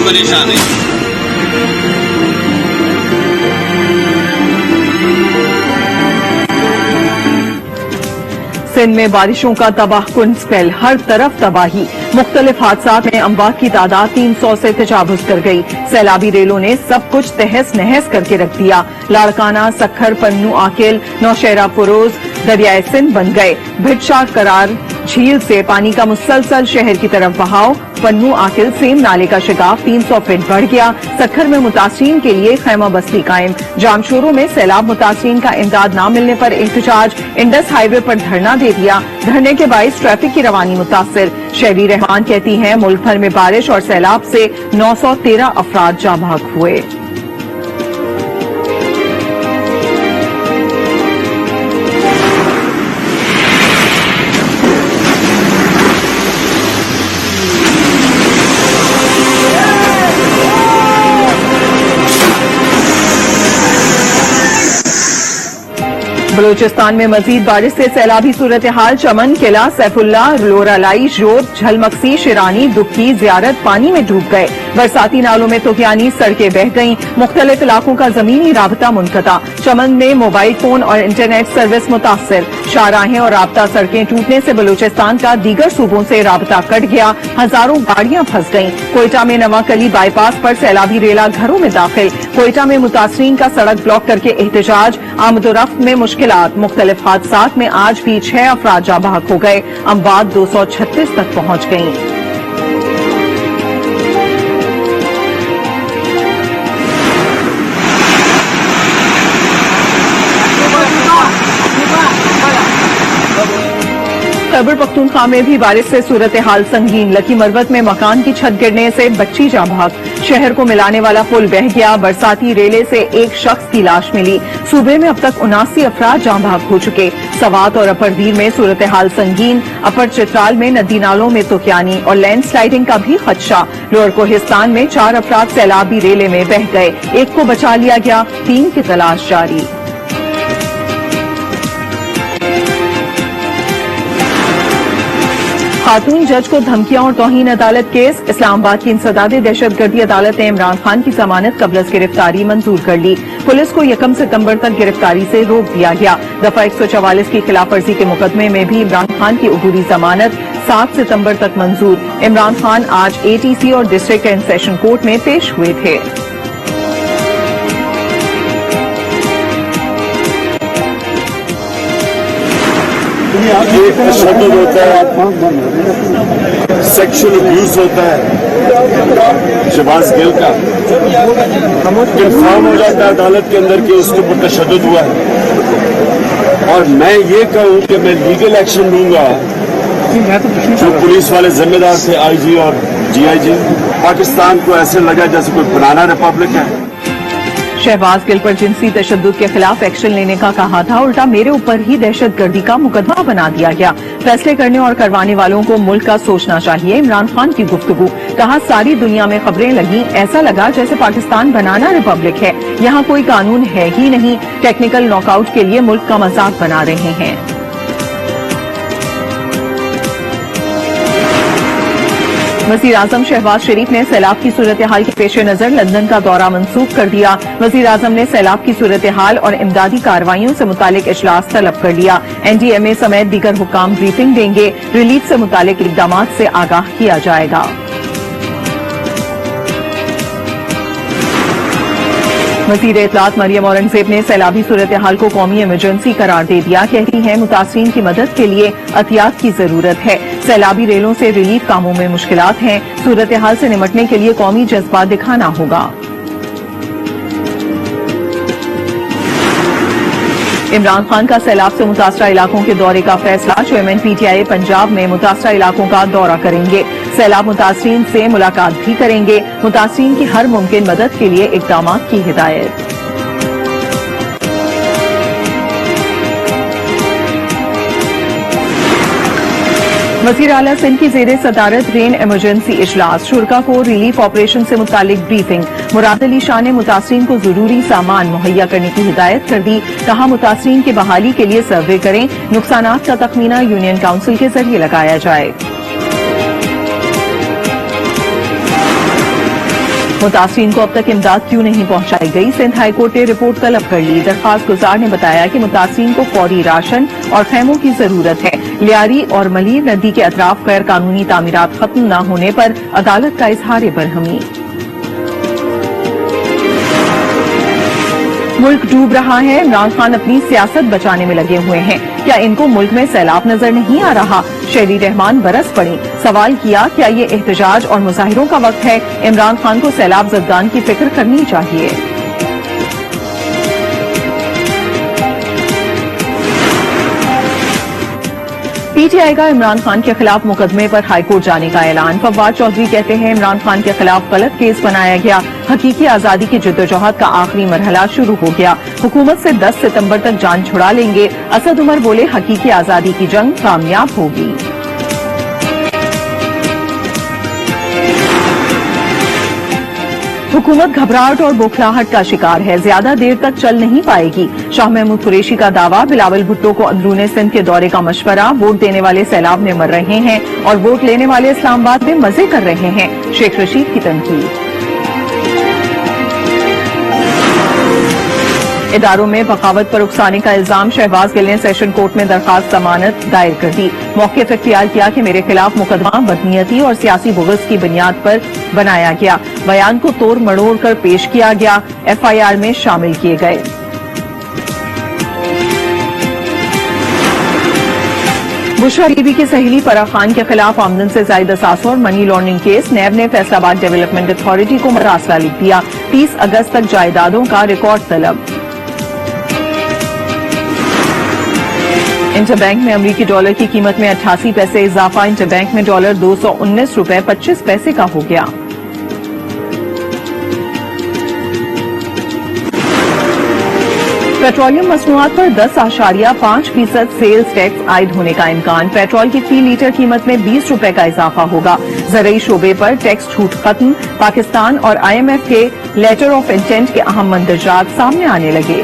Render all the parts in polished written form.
परेशान है। सिंध में बारिशों का तबाहकुन स्पेल, हर तरफ तबाही। मुख्तलिफ हादसात में अमवात की तादाद 300 से तजावुज कर गई। सैलाबी रेलों ने सब कुछ तहस नहस करके रख दिया। लाड़काना, सखर, पन्नू, आकिल, नौशहरा, पुरोज दरियाए सिंध बन गए। भिटशा करार झील से पानी का मुसलसल शहर की तरफ बहाव। पन्नू आकिल सेम नाले का शिगाफ 300 फीट बढ़ गया। सखर में मुतासरीन के लिए खैमा बस्ती कायम। जामशोरों में सैलाब मुतासरीन का इमदाद न मिलने पर एहतजाज। इंडस हाईवे पर धरना दे दिया। धरने के बाइस ट्रैफिक की रवानी मुतासिर। शहरी रहमान कहती हैं मुल्क भर में बारिश और सैलाब से 913 अफराद जाँ बहक हुए। बलूचिस्तान में मजीद बारिश से सैलाबी सूरत हाल। चमन, किला, सैफुल्ला, लोरालाई, जोत, झलमक्सी, शिरानी, दुक्की, जियारत पानी में डूब गए। बरसाती नालों में तुगयानी सड़कें बह गईं। मुख्तलिफ इलाकों का जमीनी राबता मुनक़ता। चमन में मोबाइल फोन और इंटरनेट सर्विस मुतासिर। शाहराहें और राबता सड़कें टूटने से बलूचिस्तान का दीगर सूबों से राबता कट गया। हजारों गाड़ियां फंस गईं। कोयटा में नवाकली बाईपास पर सैलाबी रेला घरों में दाखिल। कोयटा में मुतासरीन का सड़क ब्लॉक करके एहतजाज। आमदोरफ्त में मुश्किल। मुख्तलिफ हादसात में आज भी 6 अफराद जाँ बहक हो गए। अमवात 236 तक पहुंच गईं। खैबर पख्तूनख्वा में भी बारिश से सूरत हाल संगीन। लकी मरवत में मकान की छत गिरने से बच्ची जाँ बहक। शहर को मिलाने वाला पुल बह गया। बरसाती रेले से एक शख्स की लाश मिली। सूबे में अब तक 79 अफराद जाँ बहक हो चुके। सवात और अपर दीर में सूरत हाल संगीन। अपर चित्राल में नदी नालों में तुगयानी और लैंड स्लाइडिंग का भी खदशा। लोअर कोहिस्तान में 4 अफराद सैलाबी रेले में बह गए। एक को बचा लिया गया, 3 की तलाश जारी। खातून जज को धमकियां और तौहीन अदालत केस। इस्लामाबाद की इंसदाद दहशतगर्दी अदालत ने इमरान खान की जमानत कबल अज़ गिरफ्तारी मंजूर कर ली। पुलिस को 1 सितंबर तक गिरफ्तारी से रोक दिया गया। दफा 144 की खिलाफ वर्जी के मुकदमे में भी इमरान खान की अबूरी जमानत 7 सितंबर तक मंजूर। इमरान खान आज ATC और डिस्ट्रिक्ट एंड सेशन कोर्ट में पेश हुए थे। ये तशद्दुद होता है, सेक्शुअल अब्यूज होता है शहबाज गिल का। कंफर्म हो जाता है अदालत के अंदर कि उसके ऊपर तशद्दुद हुआ है और मैं ये कहूँ कि मैं लीगल एक्शन लूंगा। जो पुलिस वाले जिम्मेदार थे IG और GIG, पाकिस्तान को ऐसे लगा जैसे कोई बनाना रिपब्लिक है। शहबाज गिल पर जिनसी तशद्दुद के खिलाफ एक्शन लेने का कहा था, उल्टा मेरे ऊपर ही दहशतगर्दी का मुकदमा बना दिया गया। फैसले करने और करवाने वालों को मुल्क का सोचना चाहिए। इमरान खान की गुफ्तगू। कहा सारी दुनिया में खबरें लगी, ऐसा लगा जैसे पाकिस्तान बनाना रिपब्लिक है। यहाँ कोई कानून है ही नहीं। टेक्निकल नॉकआउट के लिए मुल्क का मजाक बना रहे हैं। वज़ीर आज़म शहबाज शरीफ ने सैलाब की सूरत हाल के पेश नजर लंदन का दौरा मंसूख कर दिया। वज़ीर आज़म ने सैलाब की सूरत हाल और इमदादी कार्रवाइयों से मुतालिक इजलास तलब कर लिया। NDMA समेत दीगर हुक्काम ब्रीफिंग देंगे। रिलीफ से मुतालिक इकदाम से आगाह किया जाएगा। वज़ीर इत्तलात मरियम औरंगज़ेब ने सैलाबी सूरत हाल को कौमी इमरजेंसी करार दे दिया। कहती हैं मुतासरीन की मदद के लिए एहतियात की जरूरत है। सैलाबी रेलों से रिलीफ कामों में मुश्किलात हैं। सूरत हाल से निमटने के लिए कौमी जज्बा दिखाना होगा। इमरान खान का सैलाब से मुतासरा इलाकों के दौरे का फैसला। चेयरमैन PTI पंजाब में मुतासरा इलाकों का दौरा करेंगे। सैलाब मुतासरीन से मुलाकात भी करेंगे। मुतासरीन की हर मुमकिन मदद के लिए इक़दाम की हिदायत। वज़ीर आला सिंध की ज़ेरे सदारत रेन इमरजेंसी इजलास। शुरका को रिलीफ ऑपरेशन से मुतालिक ब्रीफिंग। मुराद अली शाह ने मुतासरीन को जरूरी सामान मुहैया करने की हिदायत कर दी। कहा मुतासरीन की बहाली के लिए सर्वे करें। नुकसानात का तखमीना यूनियन काउंसिल के जरिए लगाया जाए। متاثرین کو اب تک امداد کیوں نہیں پہنچائی گئی؟ سندھ ہائی کورٹ نے رپورٹ طلب کر لی۔ درخواست گزار نے بتایا کہ متاثرین کو فوری راشن اور خیموں کی ضرورت ہے۔ لیاری اور ملیر ندی کے اطراف غیر قانونی تعمیرات ختم نہ ہونے پر عدالت کا اظہار برہمی۔ ملک ڈوب رہا ہے، عمران خان اپنی سیاست بچانے میں لگے ہوئے ہیں، کیا ان کو ملک میں سیلاب نظر نہیں آ رہا؟ شہری رحمان برس پڑے، سوال کیا کیا یہ احتجاج اور مظاہروں کا وقت ہے؟ عمران خان کو سیلاب زدگان کی فکر کرنی چاہیے۔ پی ٹی آئی کا عمران خان کے خلاف مقدمے پر ہائی کورٹ جانے کا اعلان۔ فواد چودھری کہتے ہیں عمران خان کے خلاف غلط کیس بنایا گیا، حقیقی آزادی کی جدوجہد کا آخری مرحلہ شروع ہو گیا، حکومت سے 10 ستمبر تک جان چھڑا لیں گے۔ اسد عمر بولے حقیقی آزادی کی جنگ کامیاب ہوگی۔ حکومت گھبراہٹ اور بوکھلاہٹ کا شکار ہے، زیادہ دیر تک چل نہیں پائے گی۔ شاہ محمود قریشی کا دعویٰ، بلاول بھٹو کو اندرون سندھ کے دورے کا مشورہ، ووٹ دینے والے سیلاب میں مر رہے ہیں اور ووٹ لینے والے اسلام آباد میں مزے کر رہے ہیں، شیخ رشید کی تنقید۔ اداروں میں بغاوت پر اکسانے کا الزام، شہباز گل نے سیشن کورٹ میں درخواست ضمانت دائر کر دی، موقف اختیار کیا کہ میرے خلاف مقدمہ بدنیتی اور سیاسی بغض کی بنیاد پر بنایا گیا، بیان کو توڑ مڑوڑ کر پیش کیا گیا، ایف آئی آر میں شامل کیے گئے۔ بشرا بی بی کی سہیلی فرح خان کے خلاف آمدن سے زائد اثاثوں اور منی لانڈرنگ کیس، نیب نے فیصل آباد ڈیولپمنٹ اتھارٹی کو مراسلہ لکھ دیا، 30 اگست تک جائیدادوں کا ریکارڈ طلب۔ انٹر بینک میں امریکی ڈالر کی قیمت میں 88 پیسے اضافہ، انٹر بینک میں ڈالر 219 روپے 25 پیسے کا ہو گیا۔ پیٹرولیم مصنوعات پر 10.5% سیلز ٹیکس عائد ہونے کا امکان، پیٹرول کی فی لیٹر قیمت میں 20 روپے کا اضافہ ہوگا۔ زرعی شعبے پر ٹیکس چھوٹ ختم، پاکستان اور آئی ایم ایف کے لیٹر آف انٹینٹ کے اہم مندرجات سامنے آنے لگے۔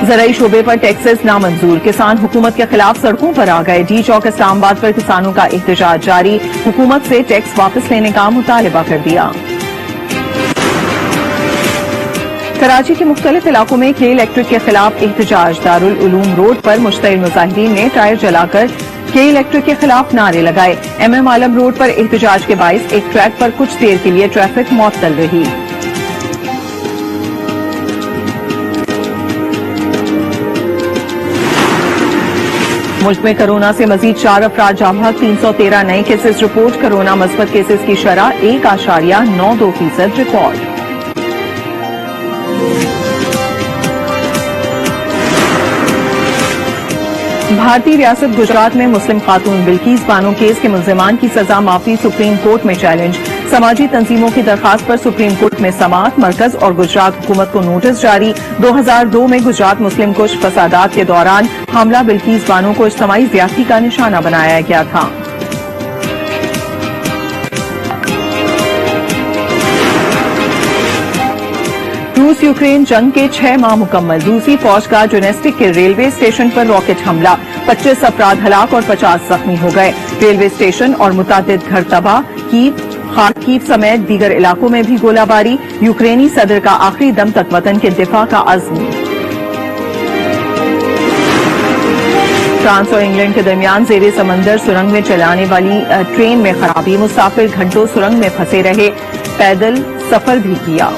زرعی شعبے پر ٹیکسز نامنظور، کسان حکومت کے خلاف سڑکوں پر آ گئے، ڈی چوک اسلام آباد پر کسانوں کا احتجاج جاری، حکومت سے ٹیکس واپس لینے کا مطالبہ کر دیا۔ کراچی کے مختلف علاقوں میں کے الیکٹرک کے خلاف احتجاج، دارالعلوم روڈ پر مشتعل مظاہرین نے ٹائر جلا کر کے الیکٹرک کے خلاف نعرے لگائے، ایم ایم عالم روڈ پر احتجاج کے باعث ایک ٹریک پر کچھ دیر کے لیے ٹریفک معطل رہی۔ ملک میں کرونا سے مزید 4 افراد جاں بحق، 313 نئے کیسز رپورٹ، کرونا مثبت کیسز کی شرح 1.92% ریکارڈ۔ بھارتی ریاست گجرات میں مسلم خاتون بلکیس بانو کیس کے ملزمان کی سزا معافی، سپریم کورٹ میں چیلنج، سماجی تنظیموں کی درخواست پر سپریم کورٹ میں سماعت، مرکز اور گجرات حکومت کو نوٹس جاری۔ 2002 میں گجرات مسلم کش فسادات کے دوران حاملہ بلکیس بانو کو اجتماعی زیادتی کا نشانہ بنایا گیا تھا۔ روس یوکرین جنگ کے 6 ماہ مکمل، روسی فوج کا ڈونیسٹک کے ریلوے اسٹیشن پر راکٹ حملہ، 25 افراد ہلاک اور 50 زخمی ہو گئے، ریلوے اسٹیشن اور متعدد گھر تباہ، خارکیو سمیت دیگر علاقوں میں بھی گولہ باری، یوکرینی صدر کا آخری دم تک وطن کے دفاع کا عزم۔ فرانس اور انگلینڈ کے درمیان زیر سمندر سرنگ میں چلانے والی ٹرین میں خرابی، مسافر گھنٹوں سرنگ میں پھنسے رہے، پیدل سفر بھی کیا۔